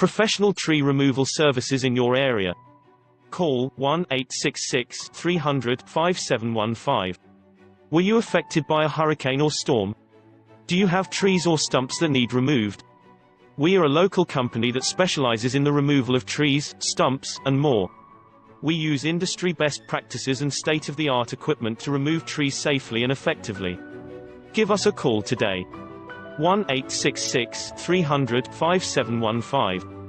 Professional tree removal services in your area. Call 1-866-300-5715. Were you affected by a hurricane or storm? Do you have trees or stumps that need removed? We are a local company that specializes in the removal of trees, stumps, and more. We use industry best practices and state-of-the-art equipment to remove trees safely and effectively. Give us a call today. 1-866-300-5715.